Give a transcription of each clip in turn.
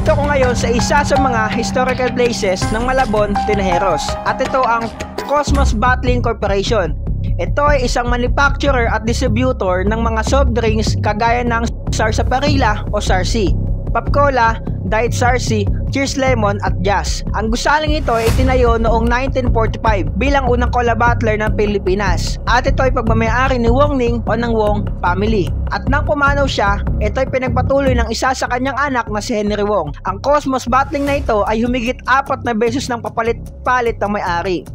Nandito ko ngayon sa isa sa mga historical places ng Malabon, Tindajeros. At ito ang Cosmos Bottling Corporation. Ito ay isang manufacturer at distributor ng mga soft drinks kagaya ng Sarsaparilla o Sarsi, Pop Cola, Diet Sarsi, Cheers Lemon at Jazz. Ang gusaling ito ay itinayo noong 1945 bilang unang cola bottler ng Pilipinas. At ito ay pagmamayari ni Wong Ning o ng Wong family. At nang pumanaw siya, ito ay pinagpatuloy ng isa sa kanyang anak na si Henry Wong. Ang Cosmos Bottling na ito ay humigit 4 na beses ng papalit-palit ng may-ari.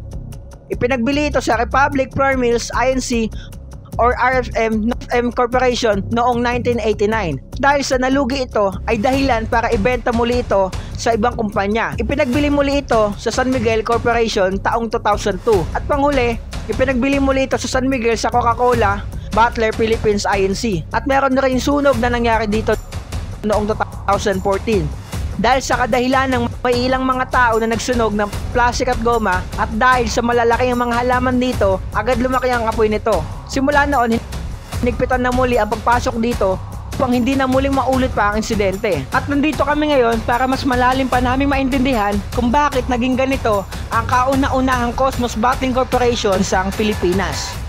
Ipinagbili ito sa Republic Flour Mills Inc. or RFM Corporation noong 1989. Dahil sa nalugi ito ay dahilan para ibenta muli ito sa ibang kumpanya. Ipinagbili muli ito sa San Miguel Corporation taong 2002. At panghuli, ipinagbili muli ito sa San Miguel sa Coca-Cola Bottler Philippines Inc. At meron na rin sunog na nangyari dito noong 2014. Dahil sa kadahilan ng may ilang mga tao na nagsunog ng plastic at goma at dahil sa malalaki ang mga halaman dito, agad lumaki ang apoy nito. Simula noon, hinigpitan na muli ang pagpasok dito upang hindi na muling maulit pa ang insidente. At nandito kami ngayon para mas malalim pa naming maintindihan kung bakit naging ganito ang kauna-unahang Cosmos Bottling Corporation sa Pilipinas.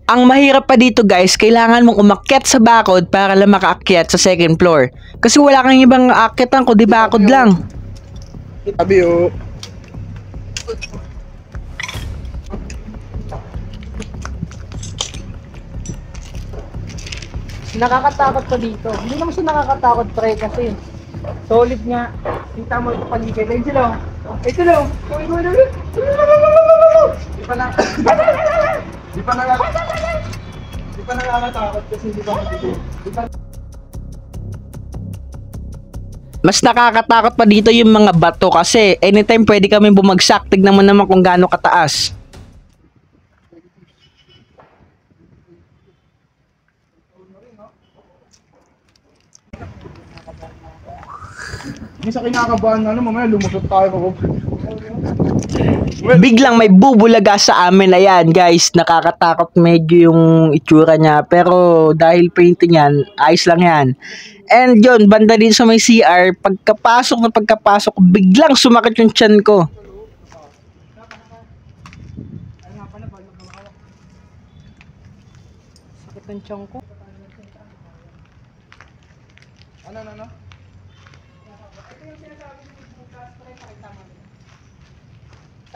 Ang mahirap pa dito guys, kailangan mong umakyat sa bakod para lang makaakyat sa second floor. Kasi wala kang ibang aakyatan kundi bakod lang. Sabi o. Nakakatakot pa dito. Hindi naman siya nakakatakot pre kasi solid nga. Kita mo ito paligid. Ayun sila. Ito lang. Di pa nakakatakot kasi hindi pa matutulog. Mas nakakatakot pa dito yung mga bato kasi anytime pwede kami bumagsak. Tignan mo naman kung gaano kataas. Sa kinakabahan na mamaya lumusot tayo. Biglang may bubulaga sa amin. Ayan guys, nakakatakot medyo yung itsura niya. Pero dahil painting yan, ayos lang yan. And yun, banda din sa may CR, pagkapasok, biglang sumakit yung tiyan ko. Sakit yung tiyan ko. Ano?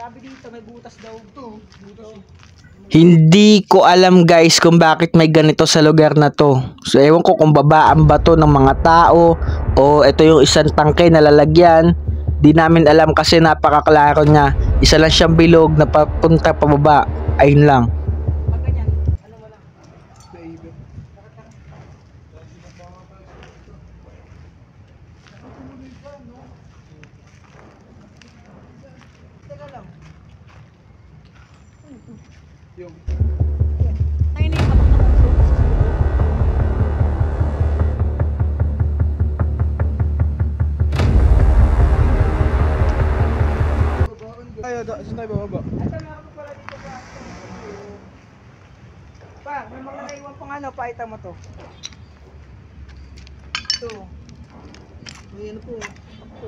Sabi dito may butas daw. Butas. Hindi ko alam guys kung bakit may ganito sa lugar na to. So ewan ko kung babaan ba to ng mga tao o ito yung isang tangke na lalagyan. Di namin alam kasi napakaklaro niya. Isa lang siyang bilog na papunta pababa. Ayun lang. Yung saan tayo bababa? Pa, may mga naiwan pang ano, paita mo to. Ito. May ano po. Ito.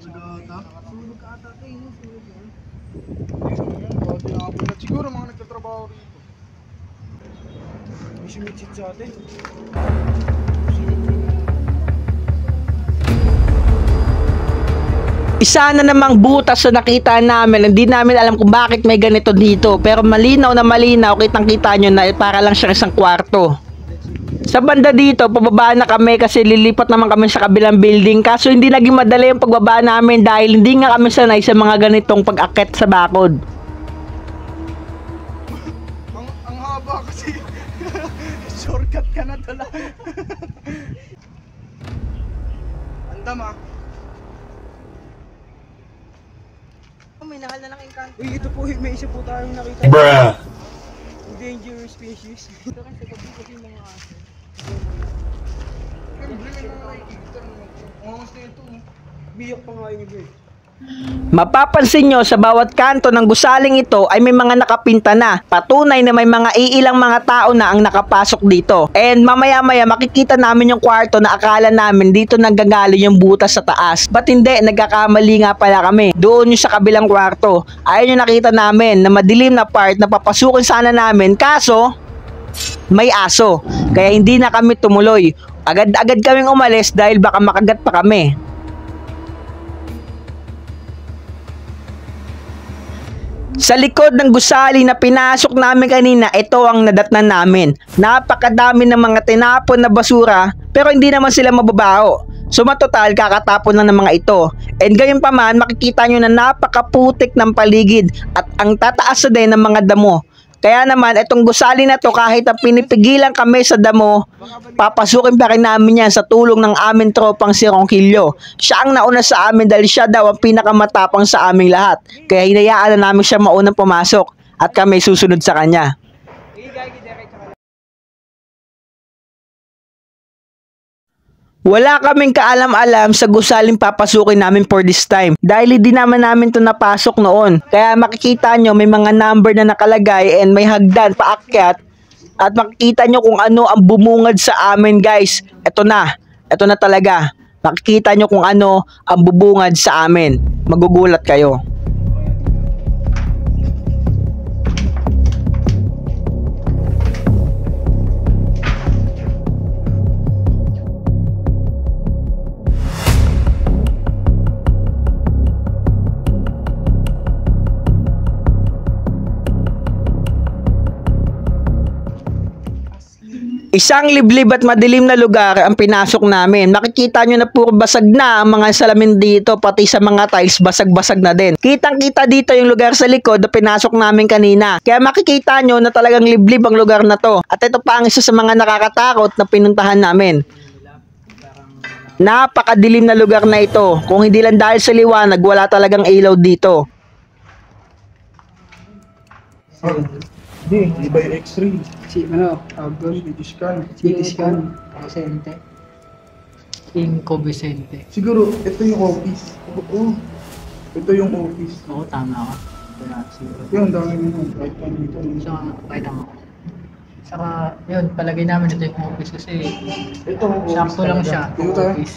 Sunog ka ata kayo, sunog yan. Siguro mga nagtatrabaho rito. May sumitsit sa atin. Isa na namang butas na nakita namin. Hindi namin alam kung bakit may ganito dito. Pero malinaw na malinaw. Kitang-kita nyo na para lang siyang isang kwarto. Sa banda dito, pababa na kami kasi lilipat naman kami sa kabilang building. Kaso hindi naging madali yung pagbaba namin dahil hindi nga kami sanay sa mga ganitong pag-akit sa bakod. Ang haba kasi. Shortcut ka na tala. Andam ah. May nahal na lang engkanto. Uy, ito po, may isa po tayong nakita. Bruh. Endangered species. Ito kasi gabi kasi yung mga aso. Biyak pa nga yung iba eh. Mapapansin nyo sa bawat kanto ng gusaling ito ay may mga nakapinta na. Patunay na may mga iilang mga tao na ang nakapasok dito. And mamaya-maya makikita namin yung kwarto na akala namin dito nanggagaling yung butas sa taas. Ba't hindi? Nagkakamali nga pala kami. Doon yung sa kabilang kwarto. Ayun yung nakita namin na madilim na part na papasukin sana namin. Kaso, may aso. Kaya hindi na kami tumuloy. Agad-agad kaming umalis dahil baka makagat pa kami. Sa likod ng gusali na pinasok namin kanina, ito ang nadatnan namin. Napakadami ng mga tinapon na basura, pero hindi naman sila mababaho. So matotal, kakatapon lang ng mga ito. And gayon pa man, makikita nyo na napakaputik ng paligid at ang tataas na din ng mga damo. Kaya naman, itong gusali na to, kahit na pinipigilan kami sa damo, papasukin pa rin namin yan sa tulong ng aming tropang si Ronquillo. Siya ang nauna sa amin dahil siya daw ang pinakamatapang sa aming lahat. Kaya hinayaan na namin siya maunang pumasok at kami susunod sa kanya. Wala kaming kaalam-alam sa gusaling papasukin namin for this time dahil hindi naman namin to napasok noon. Kaya makikita nyo may mga number na nakalagay and may hagdan paakyat at makikita nyo kung ano ang bumungad sa amin guys. Ito na talaga. Makikita nyo kung ano ang bubungad sa amin. Magugulat kayo. Isang liblib at madilim na lugar ang pinasok namin. Makikita nyo na puro basag na ang mga salamin dito, pati sa mga tiles basag-basag na din. Kitang-kita dito yung lugar sa likod na pinasok namin kanina. Kaya makikita nyo na talagang liblib ang lugar na to. At ito pa ang isa sa mga nakakatakot na pinuntahan namin. Napakadilim na lugar na ito. Kung hindi lang dahil sa liwanag, wala talagang ilaw dito. Hindi ba yung X-ray? CT scan. Vicente. Inco Vicente. Siguro, ito yung office. Oo. Ito yung office. Oo, tama ka. Kaya siguro. Yung dami mo. Kahit pa dito. Saka, pakita mo. Saka, yun, palagay namin ito yung office kasi Ito ang office. sakto lang talaga. siya. Dito tayo. Office.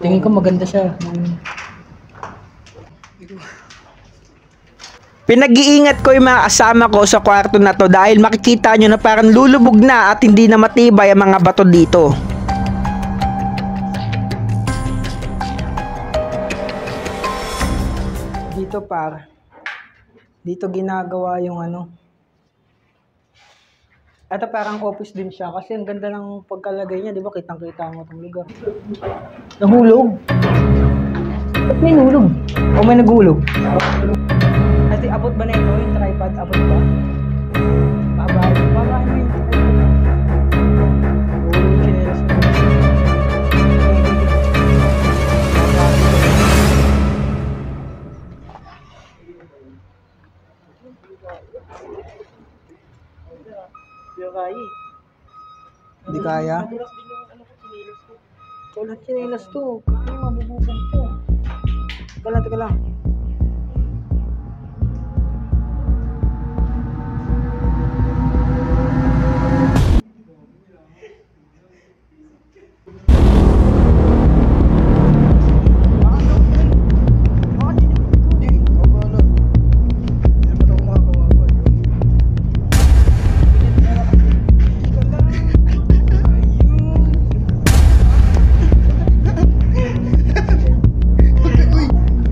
Tingin ko maganda siya. Pinag-iingat ko yung mga kasama ko sa kwarto na to dahil makikita nyo na parang lulubog na at hindi na matibay ang mga bato dito. Dito dito ginagawa yung ano. Ito parang office din siya kasi ang ganda ng pagkalagay niya, di ba? Kitang-kita mo itong lugar. Nahulog. Ba't may nahulog? O may naghulog? Kasi abot ba na ito? Yung tripod, abot ba? Babahin mo yun. Hindi kaya? Ito lahat chinelas to. Kaya mabubukan to. Teka lang.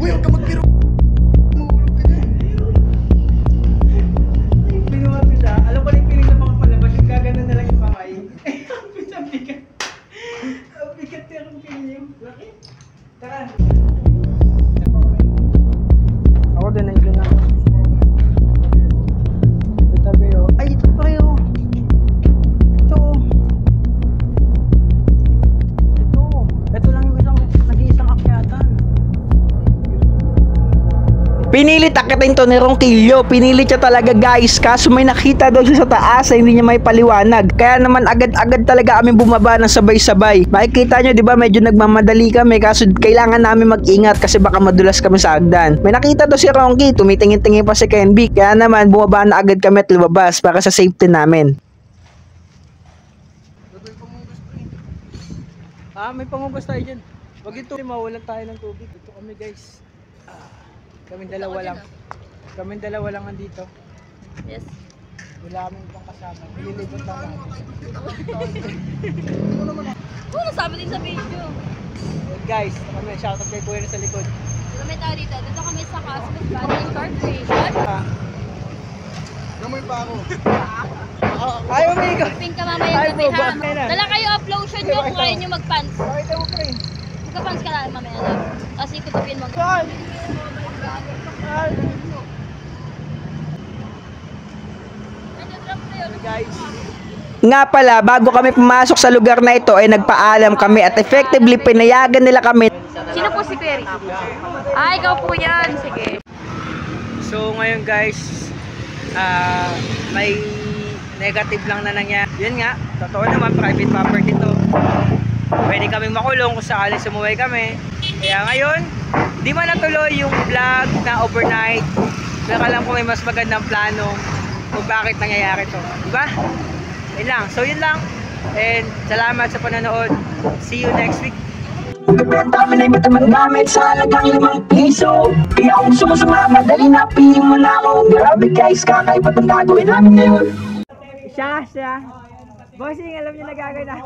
Uy, huwag ka magbiro Pinilit akitin to ni Ronquillo. Pinilit siya talaga guys. Kaso may nakita daw siya sa taas na hindi niya may paliwanag. Kaya naman agad-agad talaga kami bumaba ng sabay-sabay. Makikita nyo diba medyo nagmamadali kami. Kaso kailangan namin mag-ingat kasi baka madulas kami sa hagdan. May nakita daw si Ronky. Tumitingin-tingin pa si Kenby. Kaya naman bumaba na agad kami at lumabas para sa safety namin. May pangugas tayo dyan. Wag ito, mawalan tayo ng tubig. Ito kami guys. Kaming dalawa lang. Kaming dalawa lang andito. Yes. Wala kaming pang kasama. Nililibot lang namin. Oo, sabi din sa video. Guys, kami shoutout kay Kuya na sa likod. Kami tayo dito. Dito kami sa Cosmos Battery Corporation. Gamoy pa ako. Ayaw mo ikaw. Pink ka mamayang Ay, gabi ha. baba. Dala kayo of lotion nyo kung kaya nyo mag-pants. Pakita mo pre. Magka-pants ka lang mamaya lang. Kasi kutupin mo. Saan? Guys. Nga pala, bago kami pumasok sa lugar na ito ay nagpaalam kami at effectively pinayagan nila kami. Sino po si Query? Ikaw po yan. Sige. So ngayon guys, may negative lang na nangyari. Yun nga, totoo naman, private property to. Pwede kami makulong kung sakali sumuway kami. Kaya ngayon, di man natuloy yung vlog na overnight. Pero alam ko may mas magandang plano kung bakit nangyayari to. Diba? Yun lang. So yun lang. And salamat sa panonood. See you next week. Bibenta mo na iba't ibang gamit sa halagang 5 piso. Di ako sumusama, dali na piling mo na ako. Grabe guys, kakaiba itong gagawin namin ngayon. Siya. Bossing, alam niyo na gagawin na.